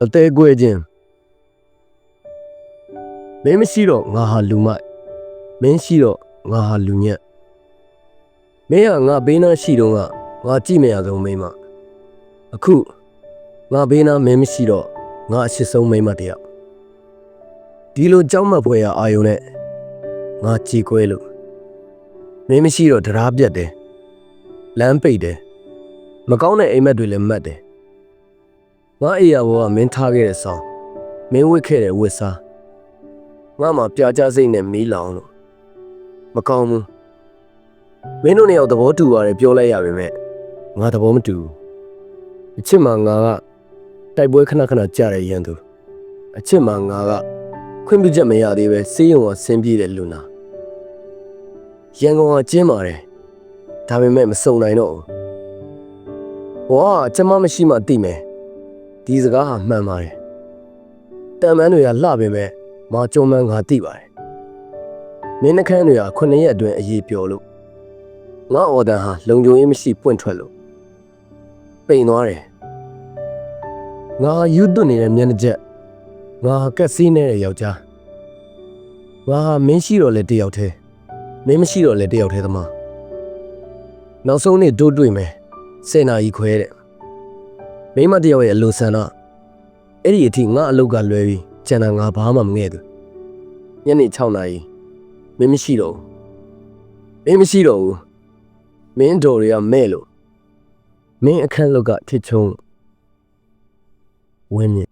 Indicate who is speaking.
Speaker 1: အသေးကွဲခြင်းမင်းမရှိတော့ငါဟာလူမိုက်မင်းရှိတော့ငါဟာလူညက်မင်းကငါဘေးနားရှိတော့ငါကြည့်မရဆုံးမိန်းမအခုငါဘေးနားမင်းမရှိတော့ငါအရှိဆုံးမိန်းမတယောက်ဒီလိုကြောက်မက်ဖွယ်ရအာယုံနဲ့ငါကြည်ကွဲလို့မင်းမရှိတော့တရားပြတ်တယ်လမ်းပိတ်တယ်မကောင်းတဲ့အိမ်မက်တွေလည်းမတ်တယ်ငါအိယာဘောကမင်းထားခဲ့တဲ့ဆောင်းမင်းဝစ်ခဲ့တဲ့ဝစ်စားငါမှပြာကျစိတ်နဲ့မီးလောင်လို့မကောင်းဘူးမင်းတို့နှစ်ယောက်သဘောတူရတယ်ပြောလိုက်ရပါမယ်ငါသဘောမတူဘူးအချစ်မှငါကတိုက်ပွဲခဏခဏကြတဲ့ရန်သူအချစ်မှငါကခွင့်ပြုချက်မရသေးပဲစေးရုံကဆင်းပြေးတဲ့လူနာရန်ကုန်ကကျင်းပါတယ်ဒါပေမဲ့မစုံနိုင်တော့ဘူးဝါကျမမရှိမှသိမယ်ဒီစကားဟာမှန်ပါတယ်တန်မန်းတွေကလှပေမဲ့မာကျုံမန်းငါသိပါတယ်မင်းနှခမ်းတွေက9ရက်အတွင်းအရေးပျော်လို့ငါအော်တန်ဟာလုံခြုံရေးမရှိပွင့်ထွက်လို့ပိန်သွားတယ်ငါယူသွနေတဲ့မျက်နှာချက်ငါကက်စီးနေတဲ့ယောက်ျားငါမင်းရှိတော့လေတယောက်တည်းမင်းမရှိတော့လေတယောက်တည်းသမားနောက်ဆုံးနေ့တိုးတွေ့မယ်10 နာရီခွဲတဲ့မိမတယောက်ရဲ့အလိုဆန္ဒအဲ့ဒီအထိငါအလုတ်ကလွဲပြီးကျန်တာငါဘာမှမငဲ့သူညနေ6 နာရီမင်းမရှိတော့ဘူးမင်းမရှိတော့ဘူးမင်းတို့တွေကမဲ့လို့မင်းအခန်းလောက်ကထစ်ချုံဝင်းမြ